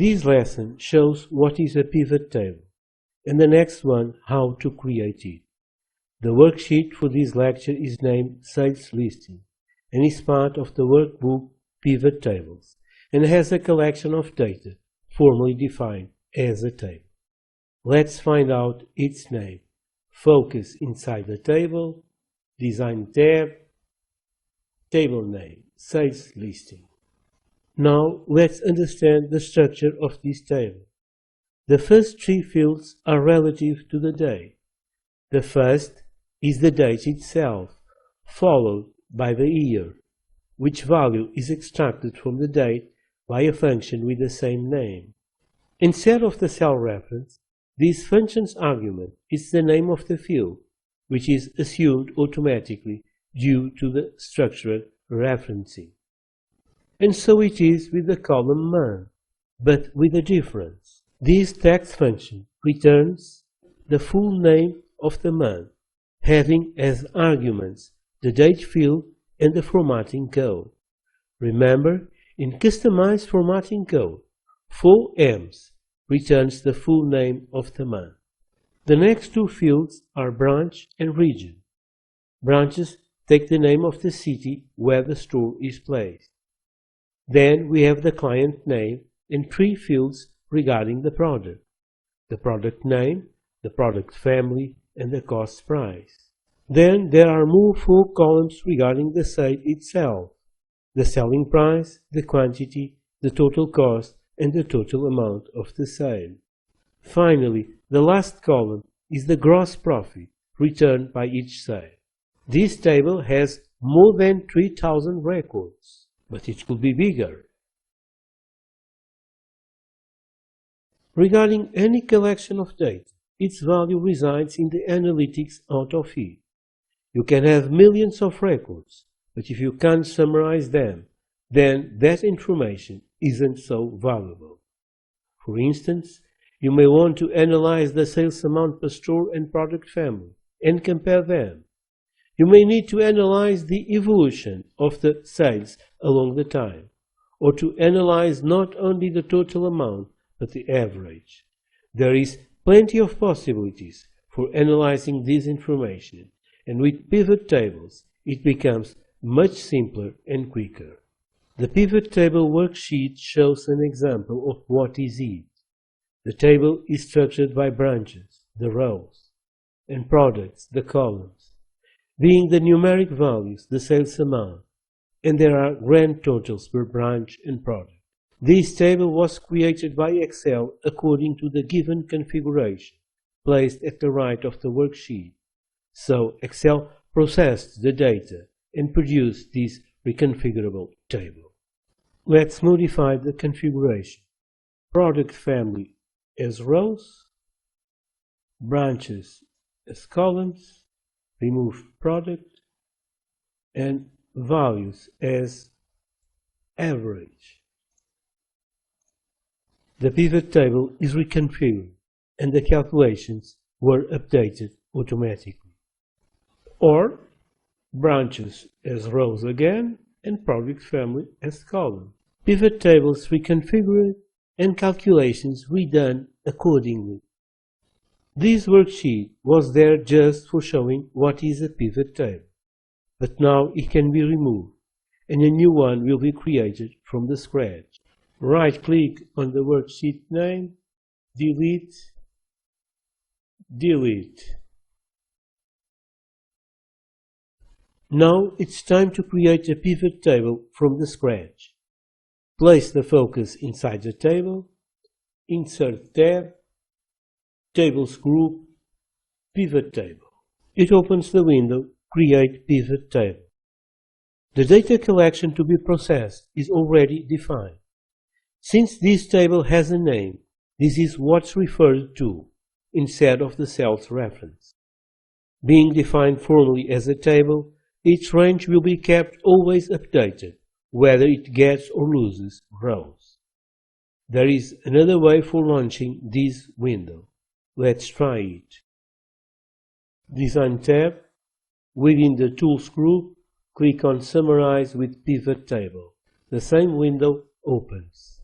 This lesson shows what is a pivot table, and the next one how to create it. The worksheet for this lecture is named Sales Listing and is part of the workbook Pivot Tables and has a collection of data formally defined as a table. Let's find out its name. Focus inside the table, Design tab, Table name, Sales Listing. Now let's understand the structure of this table. The first three fields are relative to the date. The first is the date itself, followed by the year, which value is extracted from the date by a function with the same name. Instead of the cell reference, this function's argument is the name of the field, which is assumed automatically due to the structural referencing. And so it is with the column month, but with a difference. This text function returns the full name of the month, having as arguments the date field and the formatting code. Remember, in customized formatting code, 4ems returns the full name of the month. The next two fields are branch and region. Branches take the name of the city where the store is placed. Then we have the client name and three fields regarding the product name, the product family, and the cost price. Then there are more four columns regarding the sale itself: the selling price, the quantity, the total cost, and the total amount of the sale. Finally, the last column is the gross profit returned by each sale. This table has more than 3,000 records, but it could be bigger. Regarding any collection of data, its value resides in the analytics out of it. You can have millions of records, but if you can't summarize them, then that information isn't so valuable. For instance, you may want to analyze the sales amount per store and product family and compare them. You may need to analyze the evolution of the sales along the time, or to analyze not only the total amount but the average. There is plenty of possibilities for analyzing this information, and with pivot tables it becomes much simpler and quicker. The pivot table worksheet shows an example of what is it. The table is structured by branches, the rows, and products, the columns, being the numeric values, the sales amount, and there are grand totals per branch and product. This table was created by Excel according to the given configuration placed at the right of the worksheet. So Excel processed the data and produced this reconfigurable table. Let's modify the configuration. Product family as rows, branches as columns, remove product, and values as average. The pivot table is reconfigured and the calculations were updated automatically. Or branches as rows again and product family as column. Pivot tables reconfigured and calculations redone accordingly. This worksheet was there just for showing what is a pivot table, but now it can be removed and a new one will be created from the scratch. Right-click on the worksheet name, delete, delete. Now it's time to create a pivot table from the scratch. Place the focus inside the table, Insert tab, Tables group, Pivot table. It opens the window Create Pivot table. The data collection to be processed is already defined. Since this table has a name, this is what's referred to instead of the cell's reference. Being defined formally as a table, each range will be kept always updated, whether it gets or loses rows. There is another way for launching this window. Let's try it. Design tab. Within the Tools group, click on Summarize with Pivot Table. The same window opens.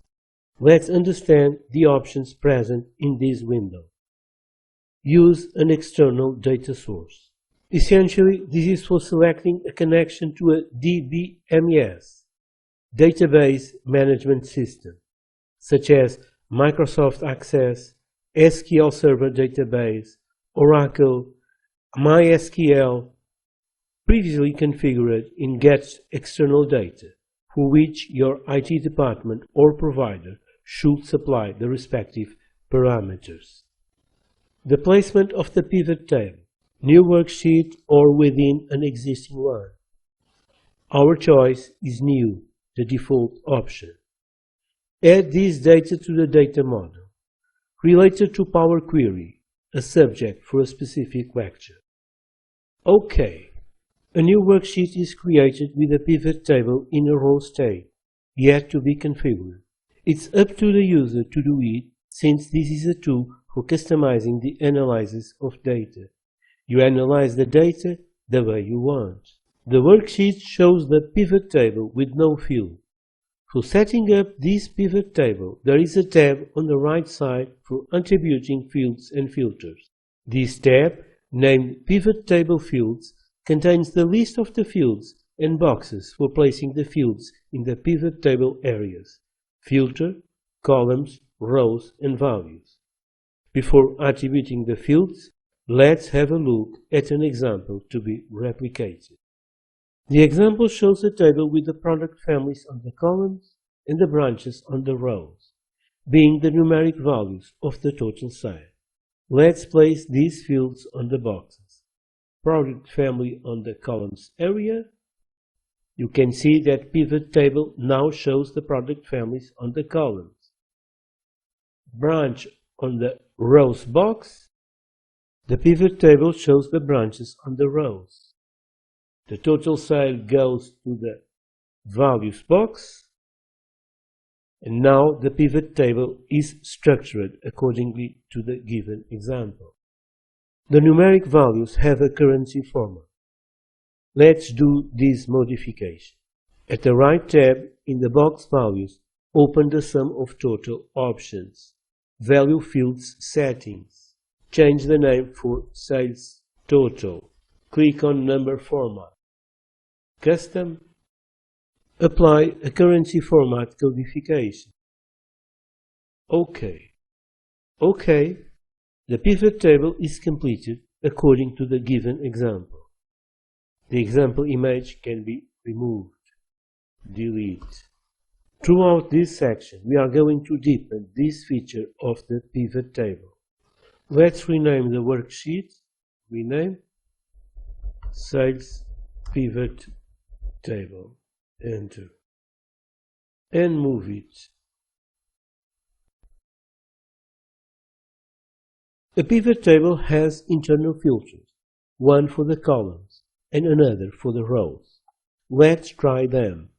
Let's understand the options present in this window. Use an external data source. Essentially, this is for selecting a connection to a DBMS, database management system, such as Microsoft Access, SQL Server Database, Oracle, MySQL, previously configured in Get External Data, for which your IT department or provider should supply the respective parameters. The placement of the pivot table, new worksheet or within an existing one. Our choice is new, the default option. Add this data to the data model, related to Power Query, a subject for a specific lecture. OK. A new worksheet is created with a pivot table in a raw state, yet to be configured. It's up to the user to do it, since this is a tool for customizing the analysis of data. You analyze the data the way you want. The worksheet shows the pivot table with no field. For setting up this pivot table, there is a tab on the right side for attributing fields and filters. This tab, named Pivot Table Fields, contains the list of the fields and boxes for placing the fields in the pivot table areas: filter, columns, rows, and values. Before attributing the fields, let's have a look at an example to be replicated. The example shows a table with the product families on the columns and the branches on the rows, being the numeric values of the total sale. Let's place these fields on the boxes. Product family on the columns area. You can see that pivot table now shows the product families on the columns. Branch on the rows box. The pivot table shows the branches on the rows. The total sale goes to the values box. And now the pivot table is structured accordingly to the given example. The numeric values have a currency format. Let's do this modification. At the right tab in the box values, open the sum of total options. Value fields settings. Change the name for sales total. Click on number format. Custom. Apply a currency format codification. OK. OK. The pivot table is completed according to the given example. The example image can be removed. Delete. Throughout this section, we are going to deepen this feature of the pivot table. Let's rename the worksheet. Rename Sales Pivot Table. Enter. And move it. A pivot table has internal filters, one for the columns and another for the rows. Let's try them.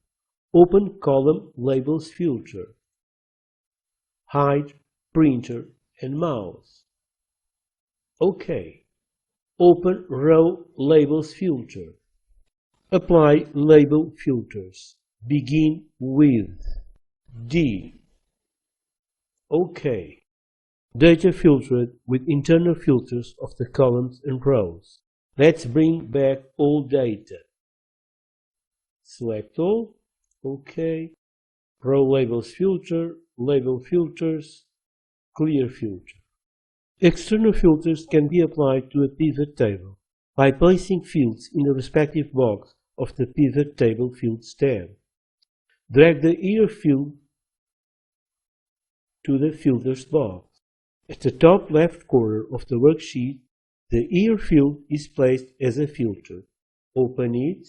Open Column Labels filter. Hide Printer and Mouse. OK. Open Row Labels filter. Apply label filters. Begin with D. OK. Data filtered with internal filters of the columns and rows. Let's bring back all data. Select all. OK. Row labels filter, label filters, clear filter. External filters can be applied to a pivot table by placing fields in the respective box of the Pivot Table Fields tab. Drag the Year field to the Filters box. At the top left corner of the worksheet, the Year field is placed as a filter. Open it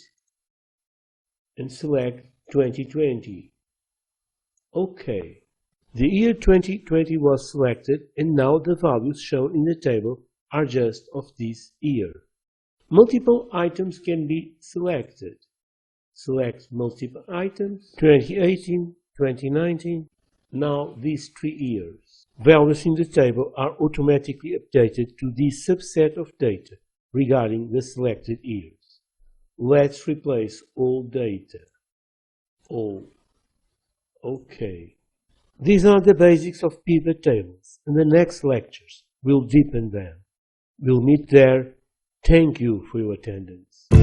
and select 2020. OK. The year 2020 was selected, and now the values shown in the table are just of this year. Multiple items can be selected. Select multiple items, 2018, 2019, now these 3 years. Values in the table are automatically updated to this subset of data regarding the selected years. Let's replace all data. All. OK. These are the basics of pivot tables. In the next lectures, we'll deepen them. We'll meet there. Thank you for your attendance.